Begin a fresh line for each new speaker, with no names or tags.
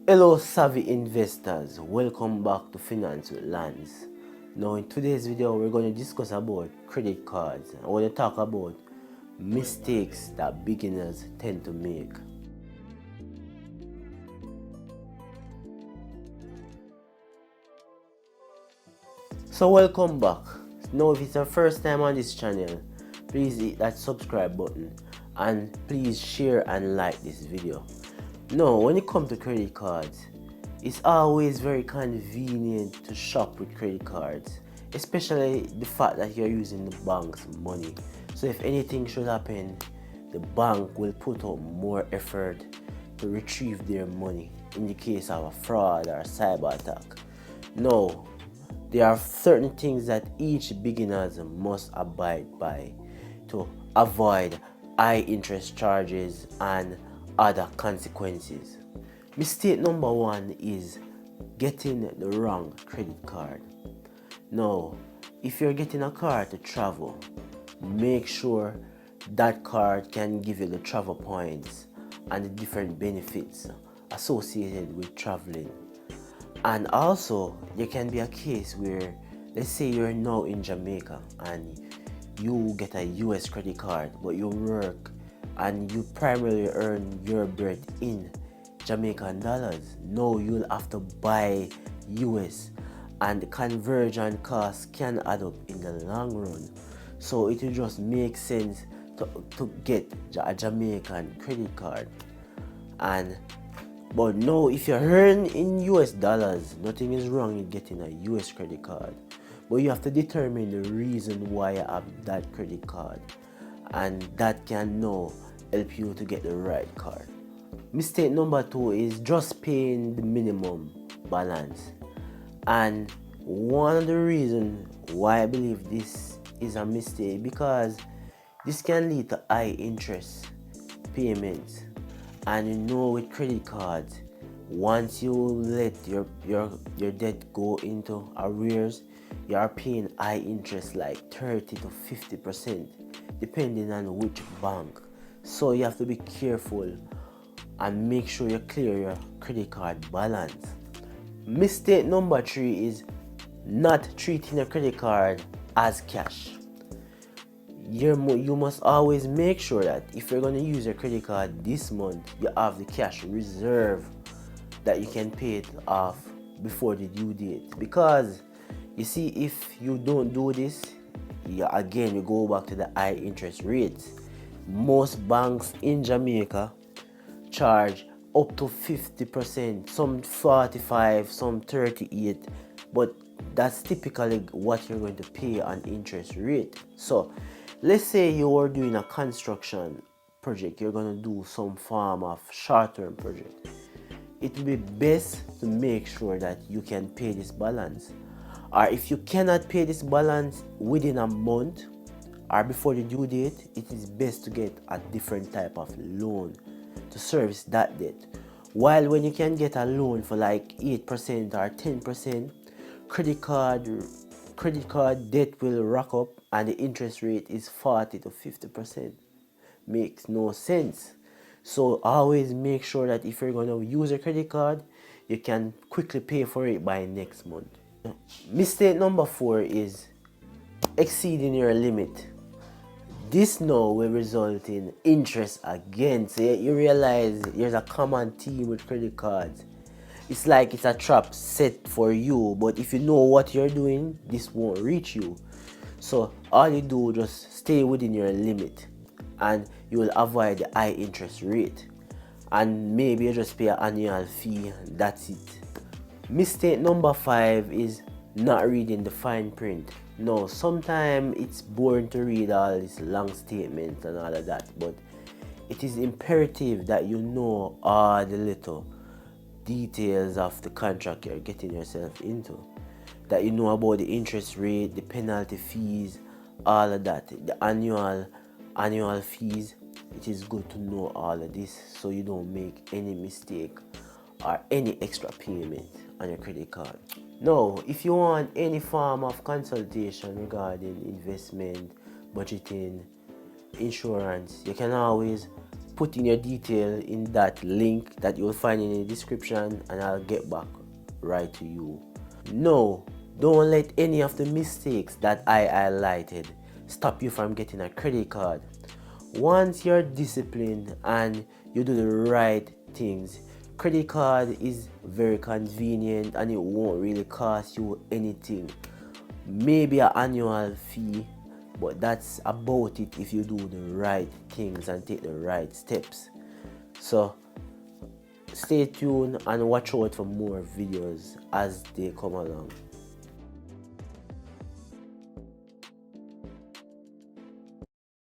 Hello savvy investors, welcome back to Finance with Lance. Now in today's video we're going to discuss about credit cards. I want to talk about mistakes that beginners tend to make. So welcome back. Now if it's your first time on this channel, please hit that subscribe button and please share and like this video. Now when it comes to credit cards, it's always very convenient to shop with credit cards, especially the fact that you're using the bank's money. So if anything should happen, the bank will put out more effort to retrieve their money in the case of a fraud or a cyber attack. Now, there are certain things that each beginners must abide by to avoid high interest charges and other consequences. Mistake number one is getting the wrong credit card. Now, if you're getting a card to travel, make sure that card can give you the travel points and the different benefits associated with traveling. And also, there can be a case where, let's say you're now in Jamaica and you get a US credit card, but you work and you primarily earn your bread in Jamaican dollars. Now you'll have to buy US, and the conversion costs can add up in the long run. So it will just make sense to get a Jamaican credit card. But no, if you earn in US dollars, nothing is wrong with getting a US credit card. But you have to determine the reason why you have that credit card, and that can now help you to get the right card. Mistake number two is just paying the minimum balance. And one of the reasons why I believe this is a mistake, because this can lead to high interest payments. And you know, with credit cards, once you let your debt go into arrears, you are paying high interest like 30 to 50% depending on which bank. So you have to be careful and make sure you clear your credit card balance. Mistake number three is not treating your credit card as cash. You must always make sure that if you're going to use your credit card this month, you have the cash reserve that you can pay it off before the due date. Because you see, if you don't do this, again you go back to the high interest rates. Most banks in Jamaica charge up to 50%, some 45, some 38, but that's typically what you're going to pay on interest rate. So let's say you are doing a construction project, you're going to do some form of short-term project. It will be best to make sure that you can pay this balance. Or if you cannot pay this balance within a month or before the due date, it is best to get a different type of loan to service that debt. While when you can get a loan for like 8% or 10%, credit card debt will rack up and the interest rate is 40 to 50%. Makes no sense. So always make sure that if you're going to use a credit card, you can quickly pay for it by next month. Mistake number four is exceeding your limit. This now will result in interest again. So you realize there's a common theme with credit cards. It's like it's a trap set for you, but if you know what you're doing, this won't reach you. So all you do, just stay within your limit and you will avoid the high interest rate. And maybe you just pay an annual fee, that's it. Mistake number five is not reading the fine print. No, sometimes it's boring to read all these long statements and all of that, but it is imperative that you know all the little details of the contract you're getting yourself into. That you know about the interest rate, the penalty fees, all of that, the annual fees. It is good to know all of this so you don't make any mistake or any extra payment on your credit card. Now, if you want any form of consultation regarding investment, budgeting, insurance, you can always put in your detail in that link that you'll find in the description, and I'll get back right to you. No, don't let any of the mistakes that I highlighted stop you from getting a credit card. Once you're disciplined and you do the right things, credit card is very convenient and it won't really cost you anything. Maybe an annual fee, but that's about it if you do the right things and take the right steps. So stay tuned and watch out for more videos as they come along.